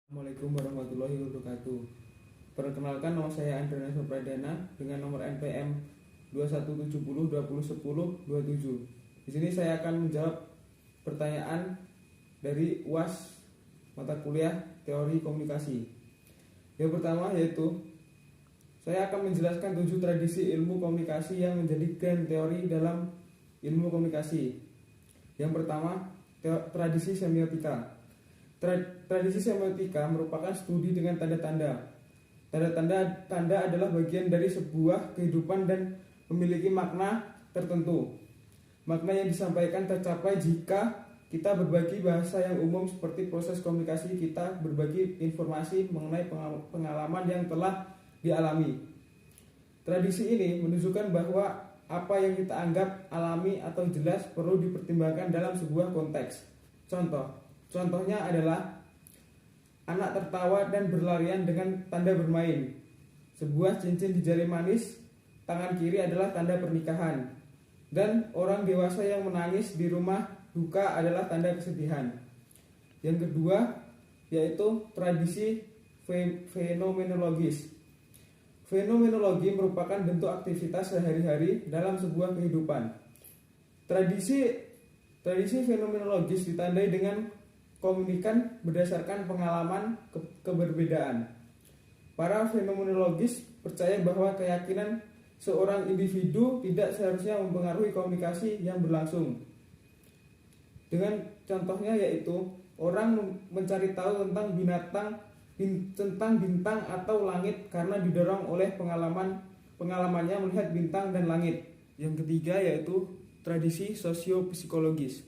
Assalamualaikum warahmatullahi wabarakatuh. Perkenalkan, nama saya Andreas Pradana dengan nomor NPM 2170201027. Di sini saya akan menjawab pertanyaan dari UAS mata kuliah Teori Komunikasi. Yang pertama yaitu saya akan menjelaskan 7 tradisi ilmu komunikasi yang menjadi grand teori dalam ilmu komunikasi. Yang pertama, tradisi semiotika. Tradisi semiotika merupakan studi dengan tanda-tanda. Tanda-tanda adalah bagian dari sebuah kehidupan dan memiliki makna tertentu. Makna yang disampaikan tercapai jika kita berbagi bahasa yang umum seperti proses komunikasi kita berbagi informasi mengenai pengalaman yang telah dialami. Tradisi ini menunjukkan bahwa apa yang kita anggap alami atau jelas perlu dipertimbangkan dalam sebuah konteks. Contohnya adalah anak tertawa dan berlarian dengan tanda bermain. Sebuah cincin di jari manis tangan kiri adalah tanda pernikahan. Dan orang dewasa yang menangis di rumah duka adalah tanda kesedihan. Yang kedua yaitu tradisi fenomenologis. Fenomenologi merupakan bentuk aktivitas sehari-hari dalam sebuah kehidupan. Tradisi fenomenologis ditandai dengan komunikan berdasarkan pengalaman keberbedaan. Para fenomenologis percaya bahwa keyakinan seorang individu tidak seharusnya mempengaruhi komunikasi yang berlangsung. Dengan contohnya yaitu orang mencari tahu tentang bintang atau langit karena didorong oleh pengalamannya melihat bintang dan langit. Yang ketiga yaitu tradisi sosiopsikologis.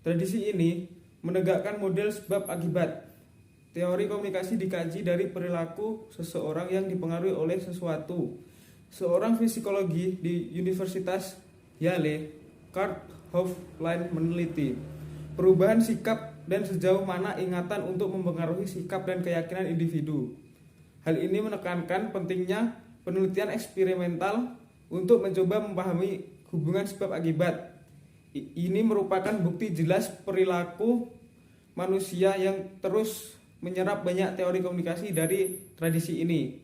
Tradisi ini menegakkan model sebab akibat. Teori komunikasi dikaji dari perilaku seseorang yang dipengaruhi oleh sesuatu. Seorang psikologi di Universitas Yale, Kurt Hofline, meneliti perubahan sikap dan sejauh mana ingatan untuk mempengaruhi sikap dan keyakinan individu. Hal ini menekankan pentingnya penelitian eksperimental untuk mencoba memahami hubungan sebab akibat. Ini merupakan bukti jelas perilaku manusia yang terus menyerap banyak teori komunikasi dari tradisi ini.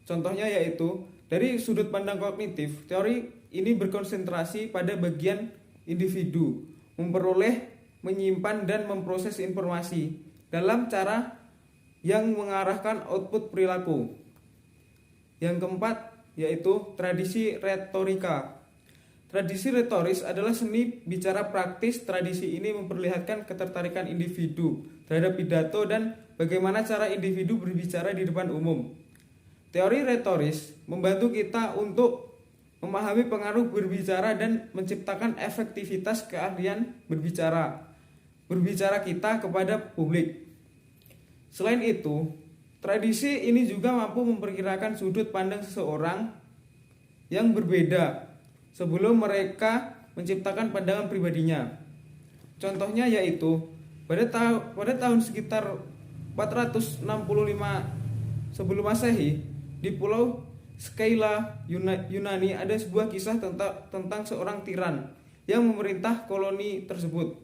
Contohnya yaitu dari sudut pandang kognitif, teori ini berkonsentrasi pada bagian individu memperoleh, menyimpan dan memproses informasi dalam cara yang mengarahkan output perilaku. Yang keempat yaitu tradisi retorika. Tradisi retoris adalah seni bicara praktis. Tradisi ini memperlihatkan ketertarikan individu terhadap pidato dan bagaimana cara individu berbicara di depan umum. Teori retoris membantu kita untuk memahami pengaruh berbicara dan menciptakan efektivitas keahlian berbicara kita kepada publik. Selain itu, tradisi ini juga mampu memperkirakan sudut pandang seseorang yang berbeda sebelum mereka menciptakan pandangan pribadinya. Contohnya yaitu pada tahun sekitar 465 sebelum Masehi di Pulau Skylla, Yunani ada sebuah kisah tentang seorang tiran yang memerintah koloni tersebut.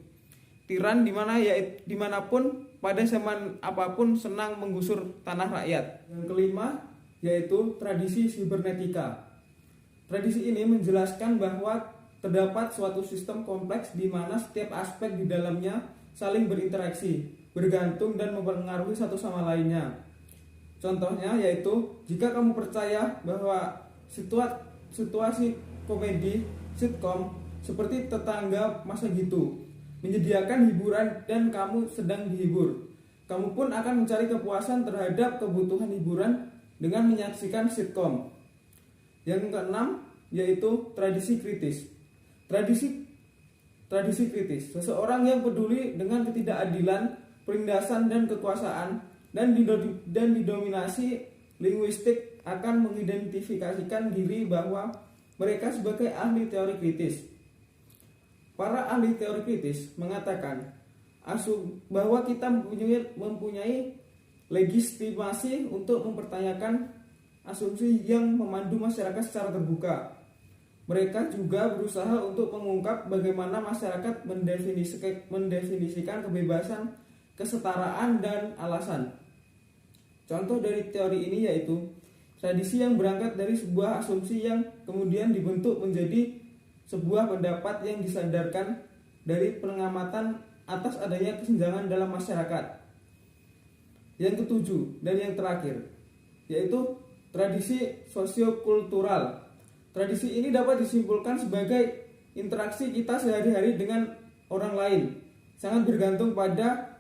Tiran dimanapun pada zaman apapun senang menggusur tanah rakyat. Yang kelima yaitu tradisi sibernetika. Tradisi ini menjelaskan bahwa terdapat suatu sistem kompleks di mana setiap aspek di dalamnya saling berinteraksi, bergantung dan mempengaruhi satu sama lainnya. Contohnya yaitu jika kamu percaya bahwa situasi komedi sitkom seperti tetangga masa gitu menyediakan hiburan dan kamu sedang dihibur, kamu pun akan mencari kepuasan terhadap kebutuhan hiburan dengan menyaksikan sitkom. Yang keenam yaitu tradisi kritis. Tradisi kritis, seseorang yang peduli dengan ketidakadilan, penindasan dan kekuasaan dan didominasi linguistik akan mengidentifikasikan diri bahwa mereka sebagai ahli teori kritis. Para ahli teori kritis mengatakan bahwa kita mempunyai legitimasi untuk mempertanyakan asumsi yang memandu masyarakat secara terbuka. Mereka juga berusaha untuk mengungkap bagaimana masyarakat mendefinisikan kebebasan, kesetaraan, dan alasan. Contoh dari teori ini yaitu tradisi yang berangkat dari sebuah asumsi yang kemudian dibentuk menjadi sebuah pendapat yang disandarkan dari pengamatan atas adanya kesenjangan dalam masyarakat. Yang ketujuh dan yang terakhir yaitu tradisi sosiokultural. Tradisi ini dapat disimpulkan sebagai interaksi kita sehari-hari dengan orang lain, sangat bergantung pada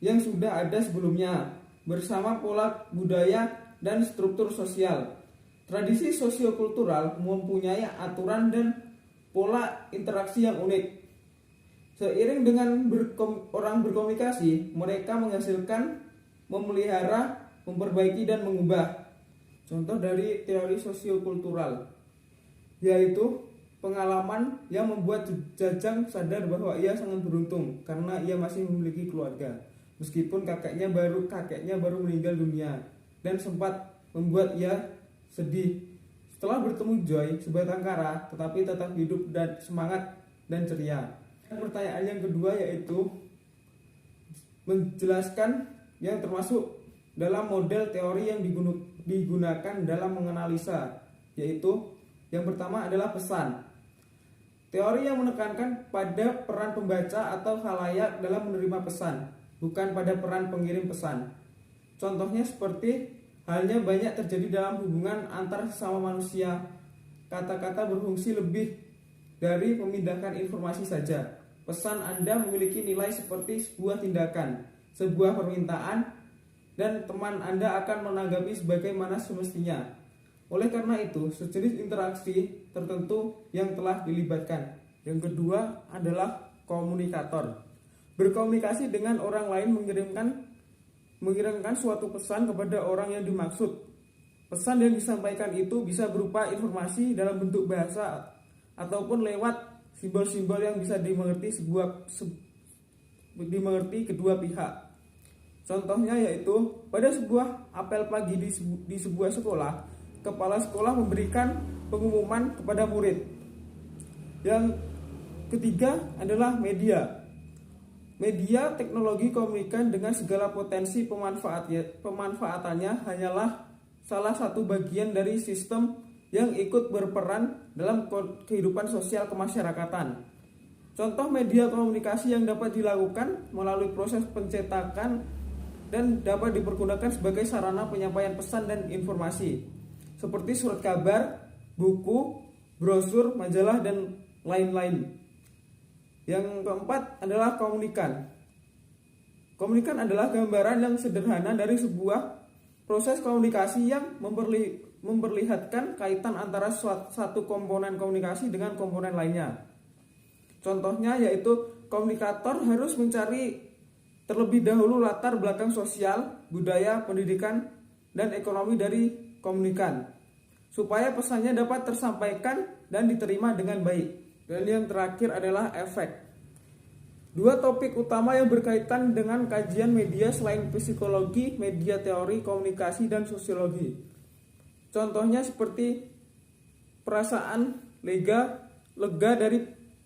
yang sudah ada sebelumnya, bersama pola budaya dan struktur sosial. Tradisi sosiokultural mempunyai aturan dan pola interaksi yang unik. Seiring dengan orang berkomunikasi, mereka menghasilkan, memelihara, memperbaiki, dan mengubah. Contoh dari teori sosiokultural yaitu pengalaman yang membuat Jajang sadar bahwa ia sangat beruntung karena ia masih memiliki keluarga, meskipun kakeknya baru meninggal dunia, dan sempat membuat ia sedih. Setelah bertemu Joy, sebatang kara, tetapi tetap hidup dan semangat dan ceria. Pertanyaan yang kedua yaitu menjelaskan yang termasuk dalam model teori yang digunakan dalam menganalisa, yaitu yang pertama adalah pesan. Teori yang menekankan pada peran pembaca atau khalayak dalam menerima pesan, bukan pada peran pengirim pesan. Contohnya seperti halnya banyak terjadi dalam hubungan antar sesama manusia. Kata-kata berfungsi lebih dari memindahkan informasi saja. Pesan Anda memiliki nilai seperti sebuah tindakan, sebuah permintaan, dan teman Anda akan menanggapi sebagaimana semestinya. Oleh karena itu, sejenis interaksi tertentu yang telah dilibatkan. Yang kedua adalah komunikator. Berkomunikasi dengan orang lain mengirimkan suatu pesan kepada orang yang dimaksud. Pesan yang disampaikan itu bisa berupa informasi dalam bentuk bahasa ataupun lewat simbol-simbol yang bisa dimengerti kedua pihak. Contohnya yaitu pada sebuah apel pagi di sebuah sekolah, kepala sekolah memberikan pengumuman kepada murid. Yang ketiga adalah media. Media teknologi komunikasi dengan segala potensi pemanfaatannya hanyalah salah satu bagian dari sistem yang ikut berperan dalam kehidupan sosial kemasyarakatan. Contoh media komunikasi yang dapat dilakukan melalui proses pencetakan dan dapat dipergunakan sebagai sarana penyampaian pesan dan informasi, seperti surat kabar, buku, brosur, majalah, dan lain-lain. Yang keempat adalah komunikan. Komunikan adalah gambaran yang sederhana dari sebuah proses komunikasi yang memperlihatkan kaitan antara satu komponen komunikasi dengan komponen lainnya. Contohnya yaitu komunikator harus mencari terlebih dahulu latar belakang sosial, budaya, pendidikan, dan ekonomi dari komunikan, supaya pesannya dapat tersampaikan dan diterima dengan baik. Dan yang terakhir adalah efek. Dua topik utama yang berkaitan dengan kajian media selain psikologi, media teori, komunikasi, dan sosiologi. Contohnya seperti perasaan lega dari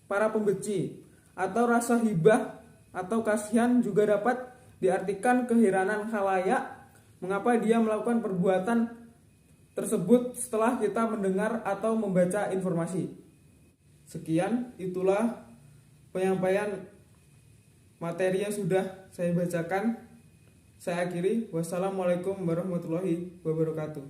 para pembenci, atau rasa hibah atau kasihan juga dapat diartikan keheranan khalayak mengapa dia melakukan perbuatan tersebut setelah kita mendengar atau membaca informasi. Sekian, itulah penyampaian materi yang sudah saya bacakan. Saya akhiri. Wassalamualaikum warahmatullahi wabarakatuh.